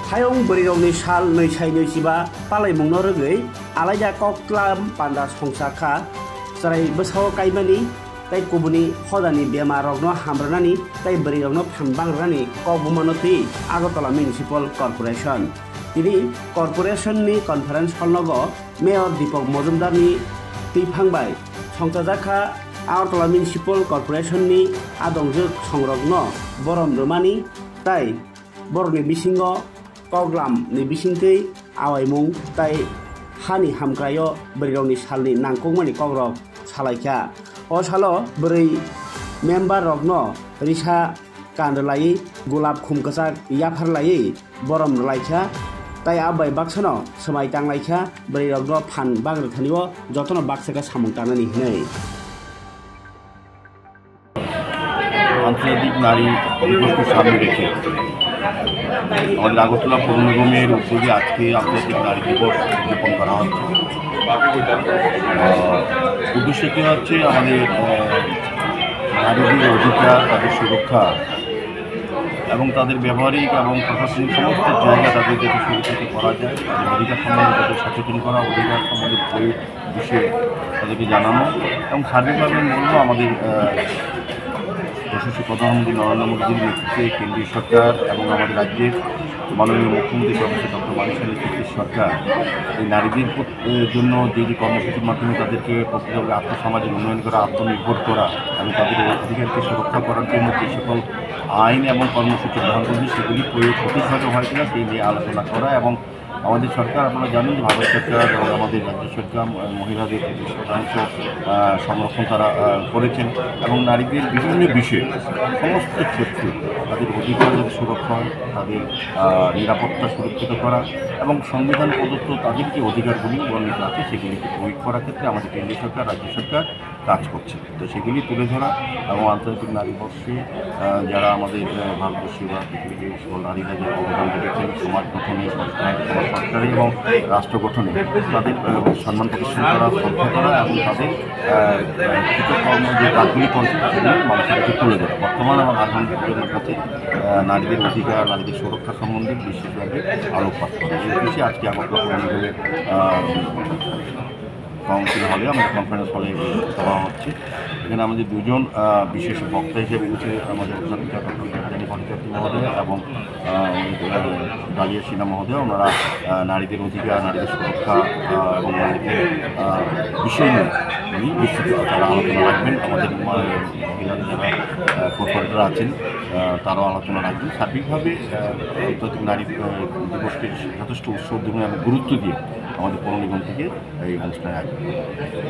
Hayong Brirongni Sal Nai Naijiba Palai Mungno Rogoi Alaja Koklam Panda Songsaka Sarai Besau Kaimani Tai Kubuni Hodani Bemarogno Hamranani Tai Brirongno Phambangrani Kobumanoti Agotala Municipal Corporation Ini Corporation ni Conference Hallnogo Mayor Dipok Mojumdar ni Tipangbai Songsajaka Agotala Municipal Corporation ni Adongjuk Songrogno Borom Romani Tai Borni Bisingo Program ni bisingtei awaimung tai hani hamkrayo Brirongni salni nangkukmani kogrok salaikha o salo bwrwi member rokno risa kandlai gulab khumkachak yafarlai borom laikha tai abai baksano samai tanglaikha Brirongno phan bagri thanio jotono baksaka samung tanani hinai আন্তর্জাতিক নারী দিবসকে সামনে রেখে আমাদের আগরতলা পৌর নিগমের উদ্যোগে আজকে আন্তর্জাতিক নারী দিবস উদযাপন করা হচ্ছে। উদ্দেশ্যটি হচ্ছে আমাদের নারীদের অধিকার, তাদের সুরক্ষা এবং তাদের ব্যবহারিক এবং প্রশাসনিক সমস্ত জায়গা তাদের যাতে সুরক্ষিত করা যায়, অধিকার সম্বন্ধে তাদের সচেতন করা, অধিকার সম্বন্ধে বিষয়ে তাদেরকে জানানো এবং সার্বিকভাবে বলবো আমাদের যশস্বী প্রধানমন্ত্রী নরেন্দ্র মোদীর নেতৃত্বে কেন্দ্রীয় সরকার এবং আমাদের রাজ্যের মাননীয় মুখ্যমন্ত্রী প্রফেসর ডক্টর মানিক নেতৃত্বের সরকার এই নারীদের জন্য যে কর্মসূচির মাধ্যমে তাদেরকে প্রকৃতভাবে আত্মসামাজিক উন্নয়ন করা, আত্মনির্ভর করা এবং তাদের অধিকারকে সুরক্ষা করার জন্য যে সকল আইন এবং কর্মসূচি গ্রহণ করছে সেগুলি প্রয়োগ সঠিকভাবে হয় কিনা সেই নিয়ে আলোচনা করা এবং আমাদের সরকার আপনারা জানেন যে ভারত সরকার এবং আমাদের রাজ্য সরকার মহিলাদের 30% সংরক্ষণ তারা করেছেন এবং নারীদের বিভিন্ন বিষয়ে সমস্ত ক্ষেত্রে তাদের অধিকার যাতে সুরক্ষা হয়, তাদের নিরাপত্তা সুরক্ষিত করা এবং সংবিধান প্রদত্ত তাদের যে অধিকারগুলি বর্ণিত আছে সেগুলিকে প্রয়োগ করার ক্ষেত্রে আমাদের কেন্দ্রীয় সরকার, রাজ্য সরকার কাজ করছে। তো সেগুলি তুলে ধরা এবং আন্তর্জাতিক নারী দিবসে যারা আমাদের ভারতবর্ষে বা পৃথিবীর সকল নারীরা যে অবদান রেখেছেন সমাজ গঠনে, সরকারি এবং রাষ্ট্র গঠনে তাদের সম্মান প্রদর্শন করা, শ্রদ্ধা করা এবং তাদের কৃতকর্ম যে কাজগুলি করছে সেগুলি মানুষের কাছে তুলে ধরা। বর্তমানে আমার আগামী প্রজন্মের কাছে নারীদের অধিকার, নারীদের সুরক্ষা সম্বন্ধে বিশেষভাবে আলোকপাত করা। এই বিষয়ে আজকে আগরতলা পৌর নিগমের কাউন্সিল হলে আমাদের কনফারেন্স হলে সভা হচ্ছে। এখানে আমাদের দুজন বিশেষ বক্তা হিসেবে রয়েছে আমাদের অধ্যাপিকা ডক্টর দেবযানী ভট্টাচার্য মহোদয় এবং ডালিয়া সিনহা মহোদয়। ওনারা নারীদের অধিকার, নারীদের সুরক্ষা এবং নারীদের বিষয় নিয়ে বিস্তৃত তারা আলোচনা রাখবেন। আমাদের মহিলাদের যারা কর্পোরেটররা আছেন তারাও আলোচনা রাখবেন। সার্বিকভাবে আন্তর্জাতিক নারী দিবসকে যথেষ্ট উৎসব এবং গুরুত্ব দিয়ে আমাদের পৌর নিগম থেকে এই অনুষ্ঠানে আসবে।